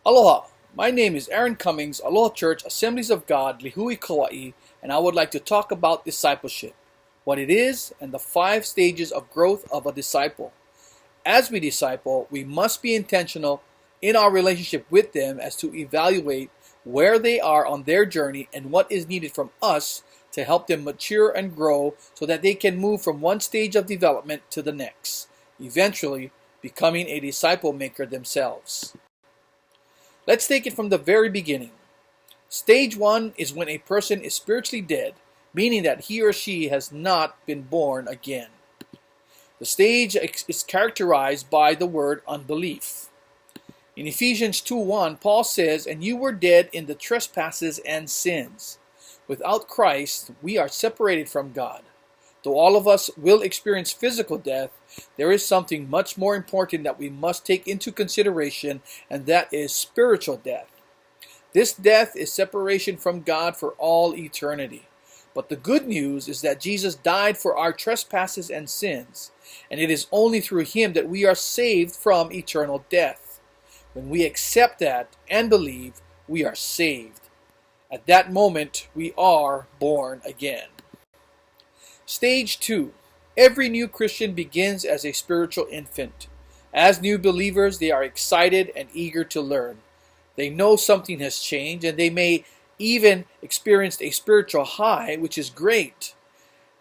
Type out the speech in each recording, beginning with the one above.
Aloha, my name is Aaron Cummings, Aloha Church, Assemblies of God, Lihui, Kauai, and I would like to talk about discipleship, what it is, and the 5 stages of growth of a disciple. As we disciple, we must be intentional in our relationship with them as to evaluate where they are on their journey and what is needed from us to help them mature and grow so that they can move from one stage of development to the next, eventually becoming a disciple maker themselves. Let's take it from the very beginning. Stage 1 is when a person is spiritually dead, meaning that he or she has not been born again. The stage is characterized by the word unbelief. In Ephesians 2:1, Paul says, "And you were dead in the trespasses and sins." Without Christ, we are separated from God. Though all of us will experience physical death, there is something much more important that we must take into consideration, and that is spiritual death. This death is separation from God for all eternity. But the good news is that Jesus died for our trespasses and sins, and it is only through Him that we are saved from eternal death. When we accept that and believe, we are saved. At that moment, we are born again. Stage 2. Every new Christian begins as a spiritual infant. As new believers, they are excited and eager to learn. They know something has changed, and they may even experience a spiritual high, which is great.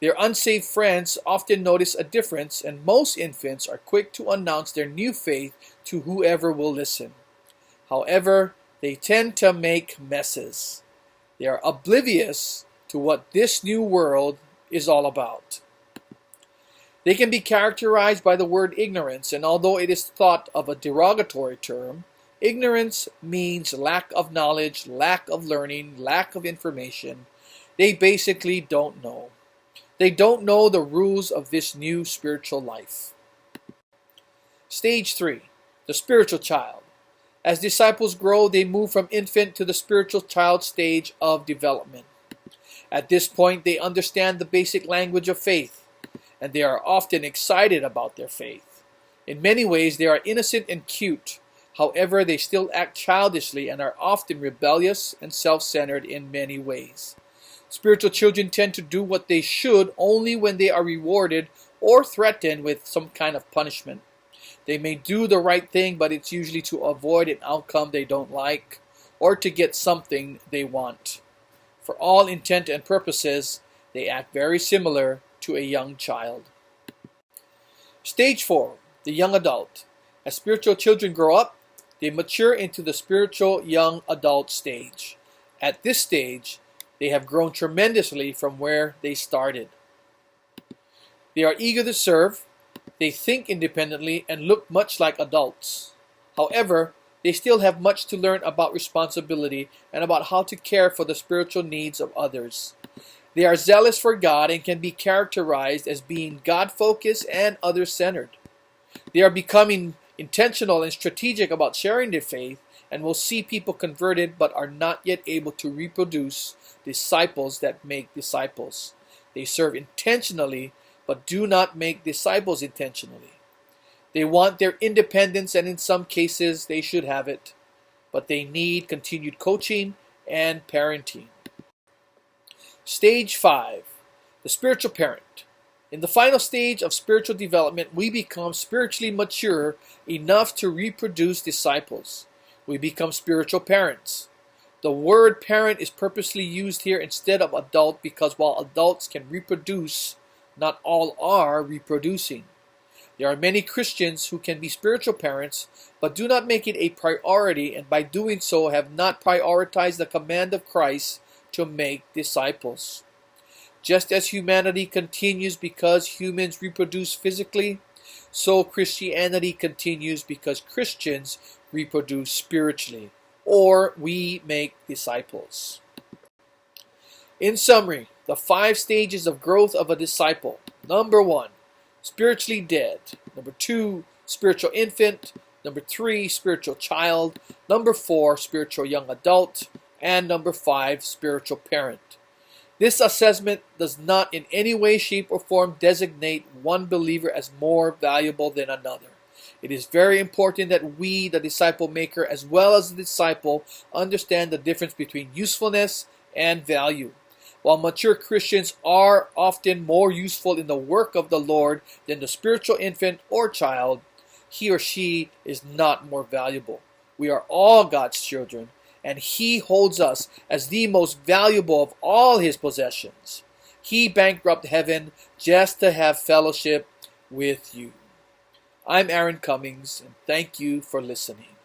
Their unsaved friends often notice a difference, and most infants are quick to announce their new faith to whoever will listen. However, they tend to make messes. They are oblivious to what this new world is all about. They can be characterized by the word ignorance, and although it is thought of a derogatory term, ignorance means lack of knowledge, lack of learning, lack of information. They basically don't know. They don't know the rules of this new spiritual life. Stage 3. The spiritual child. As disciples grow, they move from infant to the spiritual child stage of development. At this point, they understand the basic language of faith, and they are often excited about their faith. In many ways, they are innocent and cute. However, they still act childishly and are often rebellious and self-centered in many ways. Spiritual children tend to do what they should only when they are rewarded or threatened with some kind of punishment. They may do the right thing, but it's usually to avoid an outcome they don't like or to get something they want. For all intent and purposes, they act very similar to a young child. Stage 4. The young adult. As spiritual children grow up, they mature into the spiritual young adult stage. At this stage, they have grown tremendously from where they started. They are eager to serve. They think independently and look much like adults. However, they still have much to learn about responsibility and about how to care for the spiritual needs of others. They are zealous for God and can be characterized as being God-focused and other-centered. They are becoming intentional and strategic about sharing their faith and will see people converted but are not yet able to reproduce disciples that make disciples. They serve intentionally but do not make disciples intentionally. They want their independence, and in some cases they should have it, but they need continued coaching and parenting. Stage 5. The spiritual parent. In the final stage of spiritual development, we become spiritually mature enough to reproduce disciples. We become spiritual parents. The word parent is purposely used here instead of adult because while adults can reproduce, not all are reproducing. There are many Christians who can be spiritual parents but do not make it a priority, and by doing so have not prioritized the command of Christ to make disciples. Just as humanity continues because humans reproduce physically, so Christianity continues because Christians reproduce spiritually, or we make disciples. In summary, the 5 stages of growth of a disciple. Number 1, spiritually dead. Number 2, spiritual infant. Number 3, spiritual child. Number 4, spiritual young adult. And number 5, spiritual parent. This assessment does not in any way, shape, or form designate one believer as more valuable than another. It is very important that we, the disciple maker, as well as the disciple, understand the difference between usefulness and value. While mature Christians are often more useful in the work of the Lord than the spiritual infant or child, he or she is not more valuable. We are all God's children, and He holds us as the most valuable of all His possessions. He bankrupted heaven just to have fellowship with you. I'm Aaron Cummings, and thank you for listening.